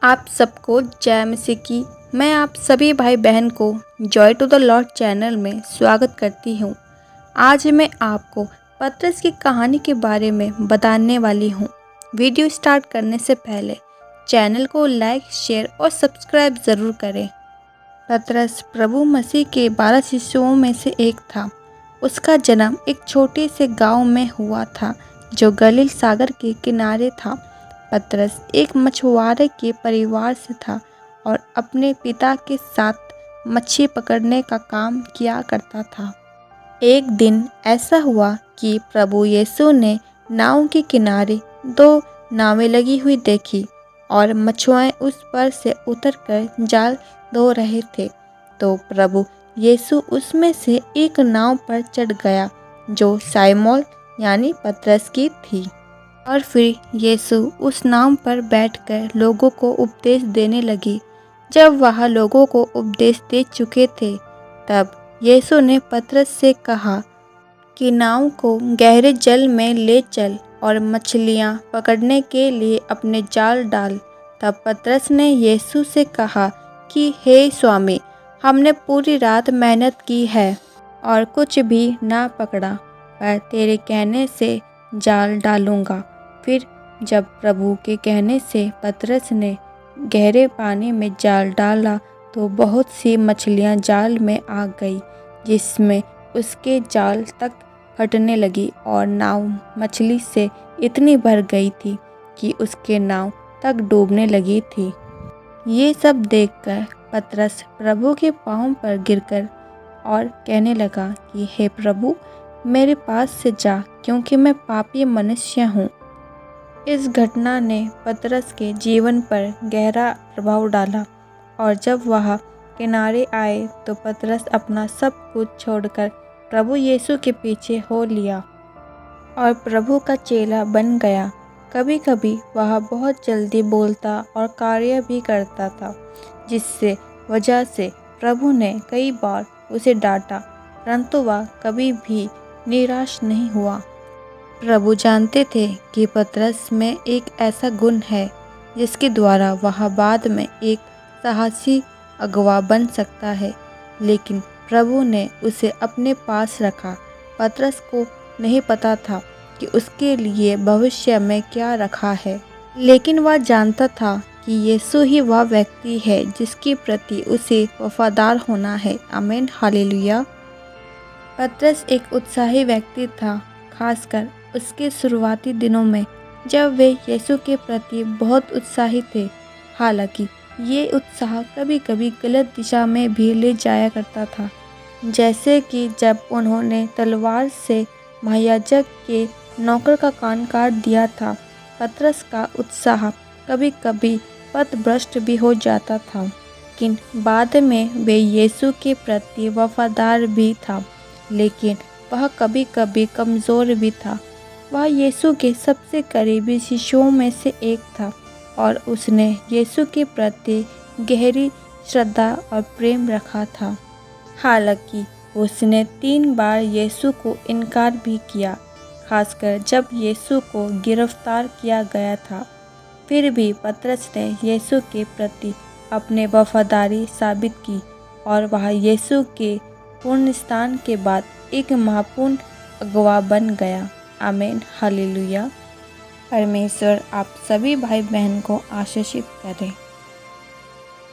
आप सबको जय मसीह की। मैं आप सभी भाई बहन को joy to the Lord channel में स्वागत करती हूँ। आज मैं आपको पतरस की कहानी के बारे में बताने वाली हूँ। वीडियो स्टार्ट करने से पहले चैनल को लाइक, शेयर और सब्सक्राइब ज़रूर करें। पतरस प्रभु मसीह के 12 शिष्यों में से एक था। उसका जन्म एक छोटे से गांव में हुआ था जो गलील सागर के किनारे था। पतरस एक मछुआरे के परिवार से था और अपने पिता के साथ मच्छी पकड़ने का काम किया करता था। एक दिन ऐसा हुआ कि प्रभु यीशु ने नाव के किनारे 2 नावें लगी हुई देखी और मछुआरे उस पर से उतरकर जाल धो रहे थे। तो प्रभु यीशु उसमें से एक नाव पर चढ़ गया जो साइमोन यानी पतरस की थी, और फिर यीशु उस नाव पर बैठकर लोगों को उपदेश देने लगी। जब वह लोगों को उपदेश दे चुके थे, तब यीशु ने पतरस से कहा कि नाव को गहरे जल में ले चल और मछलियां पकड़ने के लिए अपने जाल डाल। तब पतरस ने यीशु से कहा कि हे स्वामी, हमने पूरी रात मेहनत की है और कुछ भी ना पकड़ा, पर तेरे कहने से जाल डालूंगा। फिर जब प्रभु के कहने से पतरस ने गहरे पानी में जाल डाला तो बहुत सी मछलियां जाल में आ गई, जिसमें उसके जाल तक फटने लगी और नाव मछली से इतनी भर गई थी कि उसके नाव तक डूबने लगी थी। ये सब देखकर पतरस प्रभु के पांव पर गिरकर और कहने लगा कि हे प्रभु, मेरे पास से जा, क्योंकि मैं पापी मनुष्य हूँ। इस घटना ने पतरस के जीवन पर गहरा प्रभाव डाला और जब वह किनारे आए तो पतरस अपना सब कुछ छोड़कर प्रभु यीशु के पीछे हो लिया और प्रभु का चेला बन गया। कभी कभी वह बहुत जल्दी बोलता और कार्य भी करता था, जिससे वजह से प्रभु ने कई बार उसे डांटा, परंतु वह कभी भी निराश नहीं हुआ। प्रभु जानते थे कि पतरस में एक ऐसा गुण है जिसके द्वारा वह बाद में एक साहसी अगुवा बन सकता है, लेकिन प्रभु ने उसे अपने पास रखा। पतरस को नहीं पता था कि उसके लिए भविष्य में क्या रखा है, लेकिन वह जानता था कि यीशु ही वह व्यक्ति है जिसके प्रति उसे वफादार होना है। आमीन, हालेलुया। पतरस एक उत्साही व्यक्ति था, खासकर उसके शुरुआती दिनों में जब वे यीशु के प्रति बहुत उत्साही थे। हालांकि ये उत्साह कभी कभी गलत दिशा में भी ले जाया करता था, जैसे कि जब उन्होंने तलवार से महायाजक के नौकर का कान काट दिया था। पतरस का उत्साह कभी कभी पथभ्रष्ट भी हो जाता था, लेकिन बाद में वे यीशु के प्रति वफादार भी था, लेकिन वह कभी कभी कमज़ोर भी था। वह यीशु के सबसे करीबी शिष्यों में से एक था और उसने यीशु के प्रति गहरी श्रद्धा और प्रेम रखा था। हालांकि उसने 3 बार यीशु को इनकार भी किया, खासकर जब यीशु को गिरफ्तार किया गया था। फिर भी पतरस ने यीशु के प्रति अपने वफादारी साबित की और वह यीशु के पुनरुत्थान के बाद एक महापूर्ण अगुवा बन गया। आमीन, हालेलुया। परमेश्वर आप सभी भाई बहन को आशीषित करे।